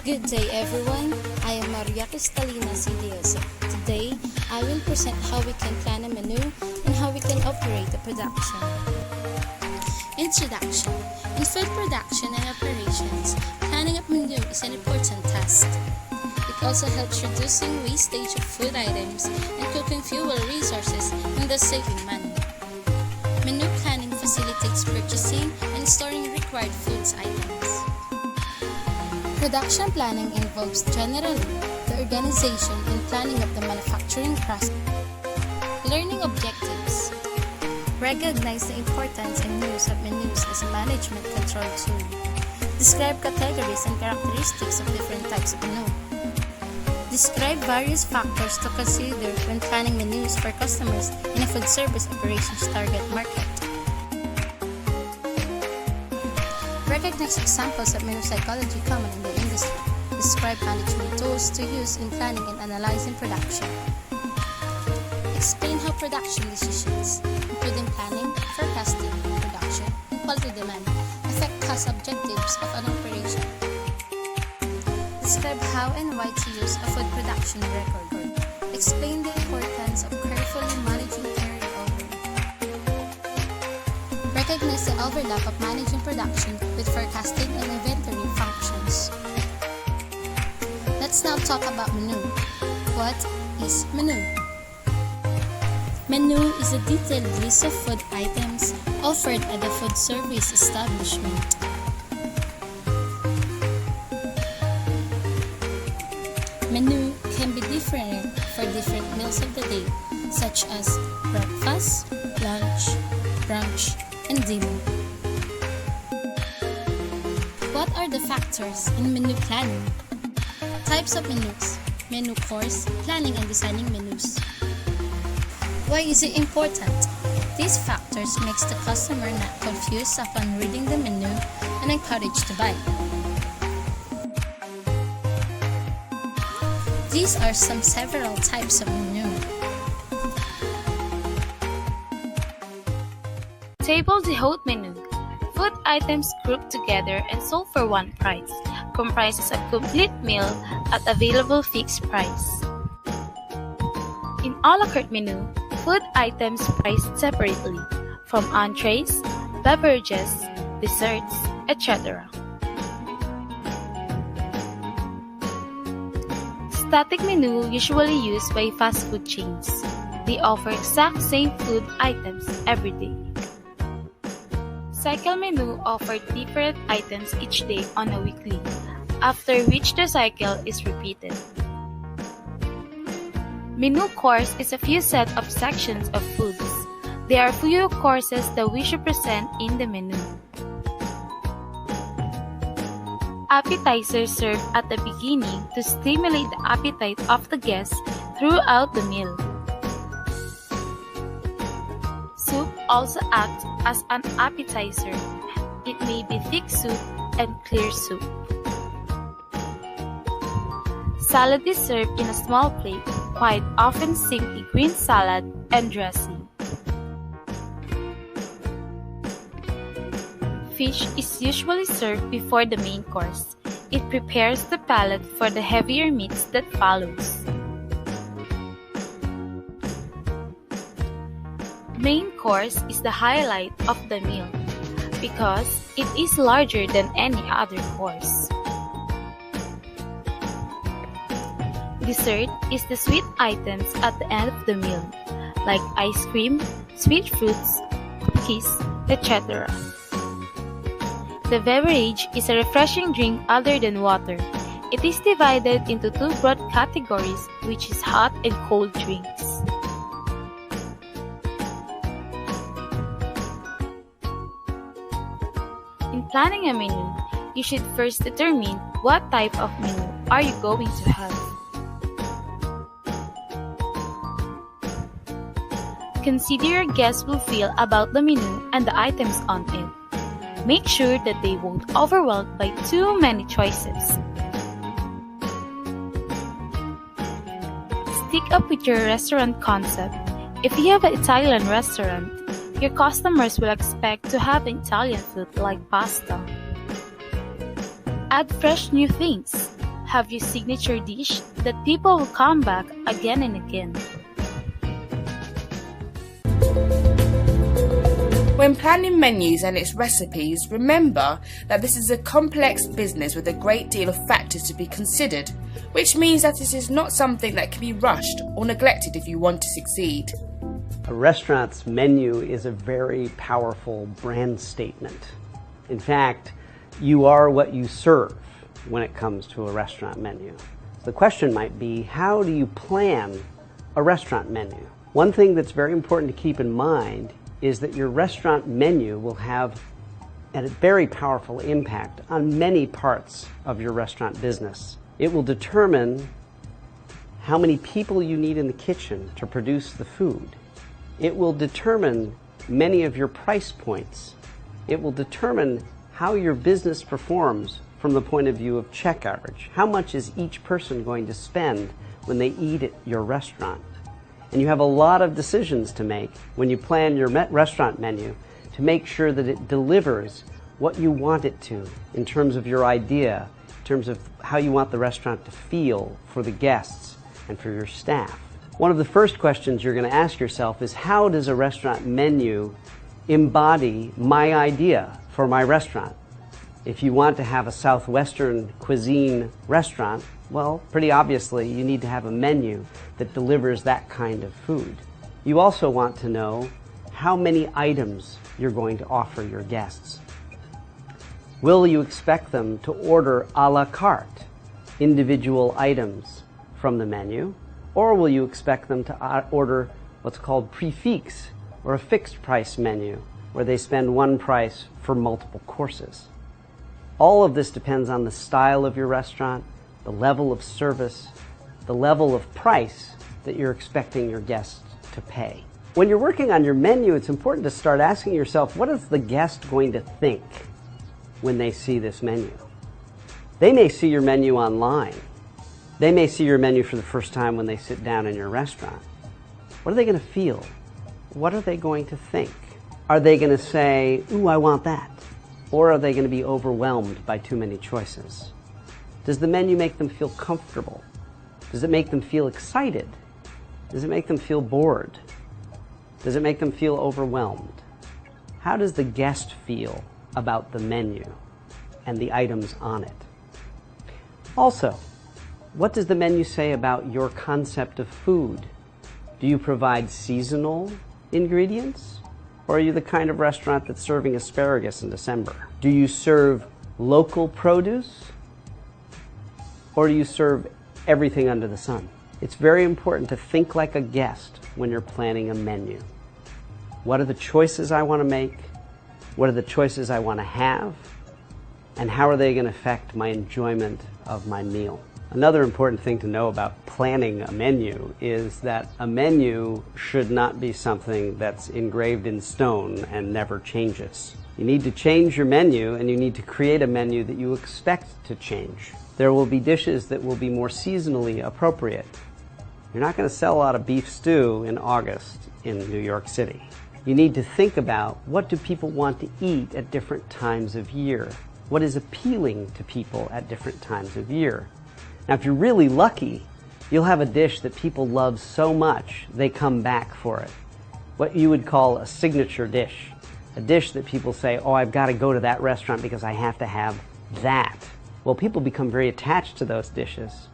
Good day everyone, I am Maria Cristalina CDS. Today, I will present how we can plan a menu and how we can operate a production. Introduction. In food production and operations, planning a menu is an important task. It also helps reducing wastage of food items and cooking fuel resources and thus saving money. Menu planning facilitates purchasing and storing required foods items. Production planning involves generally the organization and planning of the manufacturing process. Learning objectives. Recognize the importance and use of menus as a management control tool. Describe categories and characteristics of different types of menu. Describe various factors to consider when planning menus for customers in a food service operations target market. Recognize examples of menu psychology common in the industry. Describe management tools to use in planning and analyzing production. Explain how production decisions, including planning, forecasting, production, and quality demand, affect cost objectives of an operation. Describe how and why to use a food production record. Explain the importance of carefully managing carryover. Recognize the overlap of managing production with forecasting and inventory functions. Let's now talk about menu. What is menu? Menu is a detailed list of food items offered at the food service establishment. Menu can be different for different meals of the day, such as breakfast, lunch, brunch, and dinner. What are the factors in menu planning? Types of menus, menu course, planning and designing menus. Why is it important? These factors makes the customer not confused upon reading the menu and encouraged to buy. These are several types of menu. Table d'hôte menu. Food items grouped together and sold for one price. Comprises a complete meal at available fixed price. In a la carte menu, food items priced separately, from entrees, beverages, desserts, etc. Static menu usually used by fast food chains. They offer exact same food items every day. Cycle menu offered different items each day on a weekly, after which the cycle is repeated. Menu course is a few set of sections of foods. There are few courses that we should present in the menu. Appetizers served at the beginning to stimulate the appetite of the guests throughout the meal. Soup also acts as an appetizer. It may be thick soup and clear soup. Salad is served in a small plate, quite often simply green salad and dressing. Fish is usually served before the main course. It prepares the palate for the heavier meats that follows. Main course is the highlight of the meal because it is larger than any other course. Dessert is the sweet items at the end of the meal, like ice cream, sweet fruits, cookies, etc. The beverage is a refreshing drink other than water. It is divided into two broad categories, which is hot and cold drinks. In planning a menu, you should first determine what type of menu are you going to have. Consider your guests will feel about the menu and the items on it. Make sure that they won't be overwhelmed by too many choices. Stick up with your restaurant concept. If you have an Italian restaurant, your customers will expect to have Italian food like pasta. Add fresh new things. Have your signature dish that people will come back again and again. When planning menus and its recipes, remember that this is a complex business with a great deal of factors to be considered, which means that it is not something that can be rushed or neglected if you want to succeed. A restaurant's menu is a very powerful brand statement. In fact, you are what you serve when it comes to a restaurant menu. The question might be, how do you plan a restaurant menu? One thing that's very important to keep in mind is that your restaurant menu will have a very powerful impact on many parts of your restaurant business. It will determine how many people you need in the kitchen to produce the food. It will determine many of your price points. It will determine how your business performs from the point of view of check average. How much is each person going to spend when they eat at your restaurant? And you have a lot of decisions to make when you plan your restaurant menu to make sure that it delivers what you want it to in terms of your idea, in terms of how you want the restaurant to feel for the guests and for your staff. One of the first questions you're going to ask yourself is, how does a restaurant menu embody my idea for my restaurant? If you want to have a Southwestern cuisine restaurant, well, pretty obviously you need to have a menu that delivers that kind of food. You also want to know how many items you're going to offer your guests. Will you expect them to order a la carte, individual items from the menu, or will you expect them to order what's called prix fixe, or a fixed price menu, where they spend one price for multiple courses? All of this depends on the style of your restaurant, the level of service, the level of price that you're expecting your guests to pay. When you're working on your menu, it's important to start asking yourself, what is the guest going to think when they see this menu? They may see your menu online. They may see your menu for the first time when they sit down in your restaurant. What are they going to feel? What are they going to think? Are they going to say, ooh, I want that? Or are they going to be overwhelmed by too many choices? Does the menu make them feel comfortable? Does it make them feel excited? Does it make them feel bored? Does it make them feel overwhelmed? How does the guest feel about the menu and the items on it? Also, what does the menu say about your concept of food? Do you provide seasonal ingredients? Or are you the kind of restaurant that's serving asparagus in December? Do you serve local produce? Or do you serve everything under the sun? It's very important to think like a guest when you're planning a menu. What are the choices I want to make? What are the choices I want to have? And how are they going to affect my enjoyment of my meal? Another important thing to know about planning a menu is that a menu should not be something that's engraved in stone and never changes. You need to change your menu, and you need to create a menu that you expect to change. There will be dishes that will be more seasonally appropriate. You're not going to sell a lot of beef stew in August in New York City. You need to think about, what do people want to eat at different times of year? What is appealing to people at different times of year? Now, if you're really lucky, you'll have a dish that people love so much they come back for it. What you would call a signature dish. A dish that people say, oh, I've got to go to that restaurant because I have to have that. Well, people become very attached to those dishes.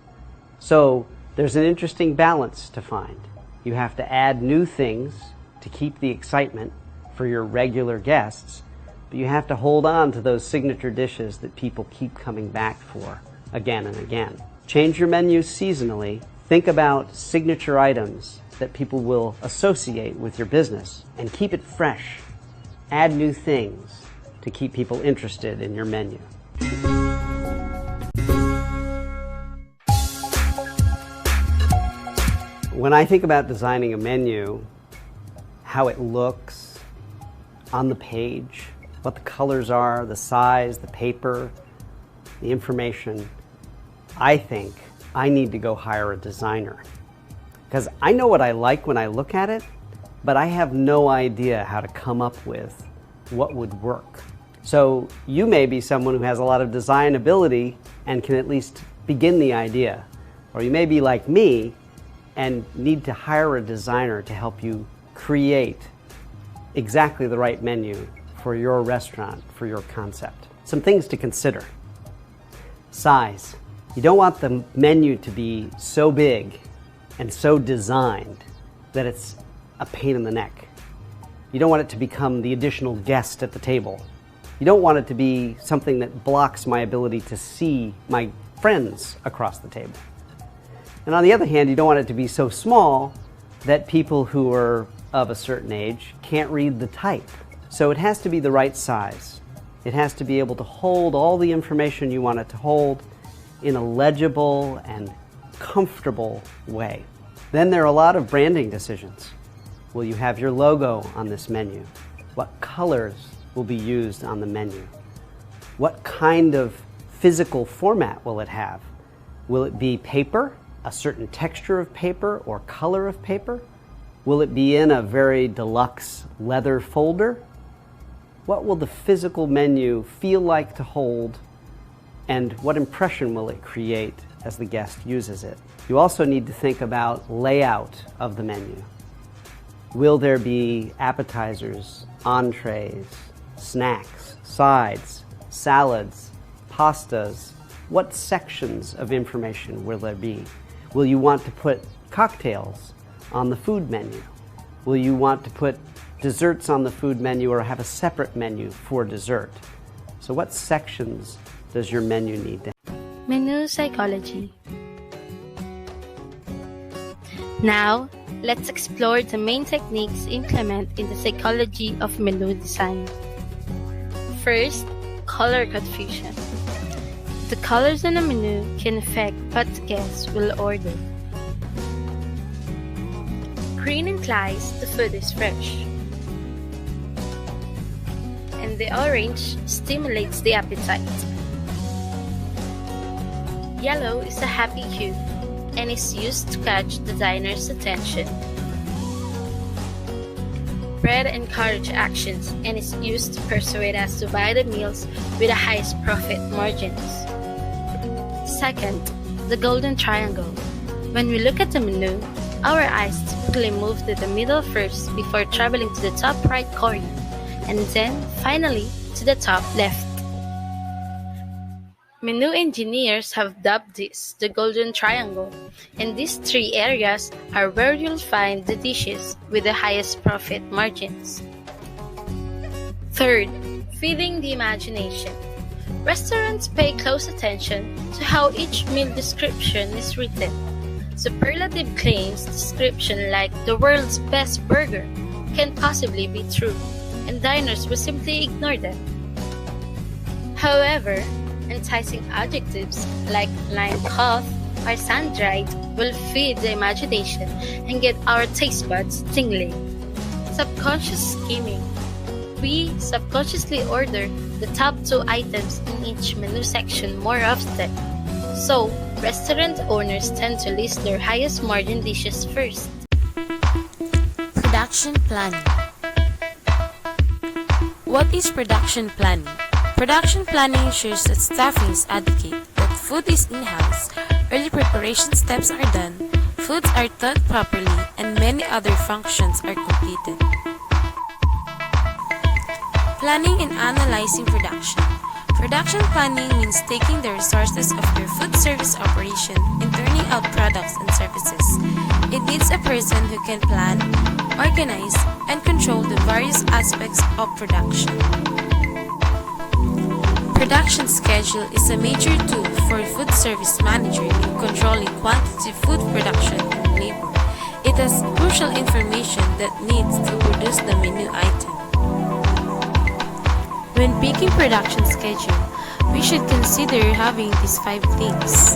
So there's an interesting balance to find. You have to add new things to keep the excitement for your regular guests, but you have to hold on to those signature dishes that people keep coming back for again and again. Change your menu seasonally. Think about signature items that people will associate with your business, and keep it fresh. Add new things to keep people interested in your menu. When I think about designing a menu, how it looks on the page, what the colors are, the size, the paper, the information, I think I need to go hire a designer. Because I know what I like when I look at it, but I have no idea how to come up with what would work. So you may be someone who has a lot of design ability and can at least begin the idea. Or you may be like me and need to hire a designer to help you create exactly the right menu for your restaurant, for your concept. Some things to consider. Size. You don't want the menu to be so big and so designed that it's a pain in the neck. You don't want it to become the additional guest at the table. You don't want it to be something that blocks my ability to see my friends across the table. And on the other hand, you don't want it to be so small that people who are of a certain age can't read the type. So it has to be the right size. It has to be able to hold all the information you want it to hold in a legible and comfortable way. Then there are a lot of branding decisions. Will you have your logo on this menu? What colors will be used on the menu? What kind of physical format will it have? Will it be paper, a certain texture of paper or color of paper? Will it be in a very deluxe leather folder? What will the physical menu feel like to hold, and what impression will it create as the guest uses it? You also need to think about layout of the menu. Will there be appetizers, entrees, snacks, sides, salads, pastas? What sections of information will there be? Will you want to put cocktails on the food menu? Will you want to put desserts on the food menu or have a separate menu for dessert? So what sections does your menu need to have? Menu psychology. Now, let's explore the main techniques implemented in the psychology of menu design. First, color confusion. The colors on a menu can affect what the guests will order. Green implies the food is fresh, and the orange stimulates the appetite. Yellow is a happy hue and is used to catch the diner's attention. Red encourages actions and is used to persuade us to buy the meals with the highest profit margins. Second, the golden triangle. When we look at the menu, our eyes typically move to the middle first before traveling to the top right corner, and then finally to the top left. Menu engineers have dubbed this the golden triangle, and these three areas are where you'll find the dishes with the highest profit margins. Third, feeding the imagination. Restaurants pay close attention to how each meal description is written. Superlative claims description like the world's best burger can't possibly be true, and diners will simply ignore them. However, enticing adjectives like lime cloth or sun-dried will feed the imagination and get our taste buds tingling. Subconscious scheming. We subconsciously order the top 2 items in each menu section more often. So, restaurant owners tend to list their highest margin dishes first. Production planning. What is production planning? Production planning ensures that staffing is adequate, that food is in-house, early preparation steps are done, foods are thawed properly, and many other functions are completed. Planning and analyzing production. Production planning means taking the resources of your food service operation and turning out products and services. It needs a person who can plan, organize, and control the various aspects of production. Production schedule is a major tool for a food service manager in controlling quantity food production and labor. It has crucial information that needs to produce the menu item. When picking production schedule, we should consider having these 5 things.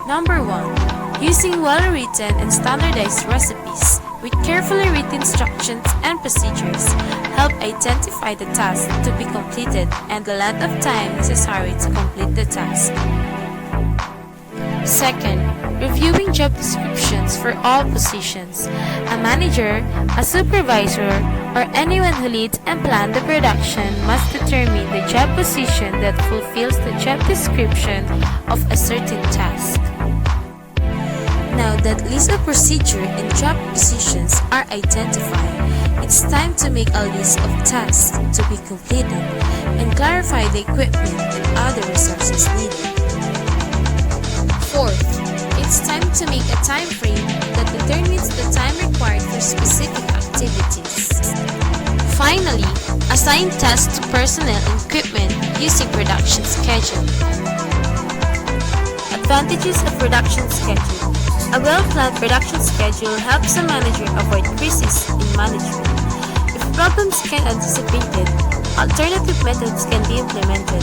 Number 1. Using well-written and standardized recipes with carefully written instructions and procedures help identify the task to be completed and the length of time necessary to complete the task. Second, reviewing job descriptions for all positions. A manager, a supervisor, or anyone who leads and plans the production must determine the job position that fulfills the job description of a certain task. Now that list of procedure and job positions are identified, it's time to make a list of tasks to be completed and clarify the equipment and other resources needed. Fourth, it's time to make a time frame that determines the time required for specific activities. Finally, assign tasks to personnel and equipment using production schedule. Advantages of production schedule. A well-planned production schedule helps a manager avoid crises in management. If problems can be anticipated, alternative methods can be implemented.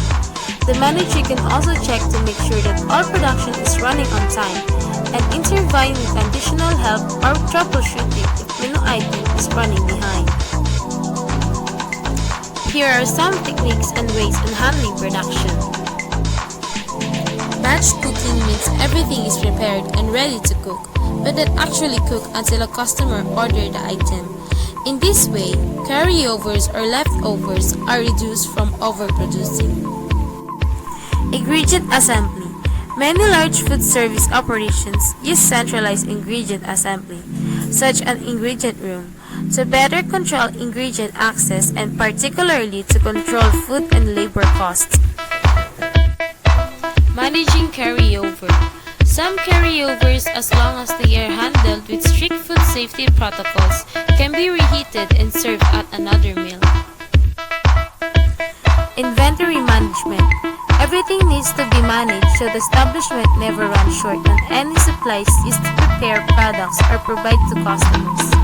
The manager can also check to make sure that all production is running on time and intervene with additional help or troubleshooting if menu item is running behind. Here are some techniques and ways in handling production. Batch cooking means everything is prepared and ready to cook, but not actually cook until a customer orders the item. In this way, carryovers or leftovers are reduced from overproducing. Ingredient assembly. Many large food service operations use centralized ingredient assembly, such as an ingredient room, to better control ingredient access and particularly to control food and labor costs. Managing carryover. Some carryovers, as long as they are handled with strict food safety protocols, can be reheated and served at another meal. Inventory management. Everything needs to be managed so the establishment never runs short on any supplies used to prepare products or provide to customers.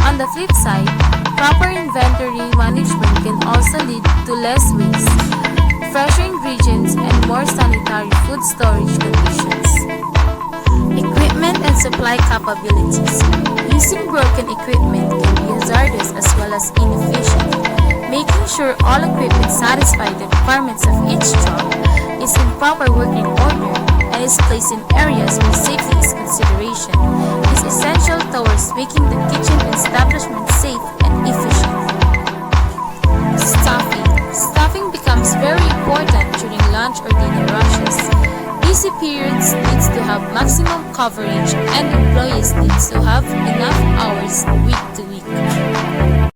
On the flip side, proper inventory management can also lead to less waste, fresher ingredients, and more sanitary food storage conditions. Equipment and supply capabilities. Using broken equipment can be hazardous as well as inefficient. Making sure all equipment satisfy the requirements of each job, is in proper working order, and is placed in areas where safety is consideration, is essential towards making the kitchen establishment safe and efficient. Staffing. Staffing becomes very important during lunch or dinner rushes. Busy periods needs to have maximum coverage and employees needs to have enough hours week to week.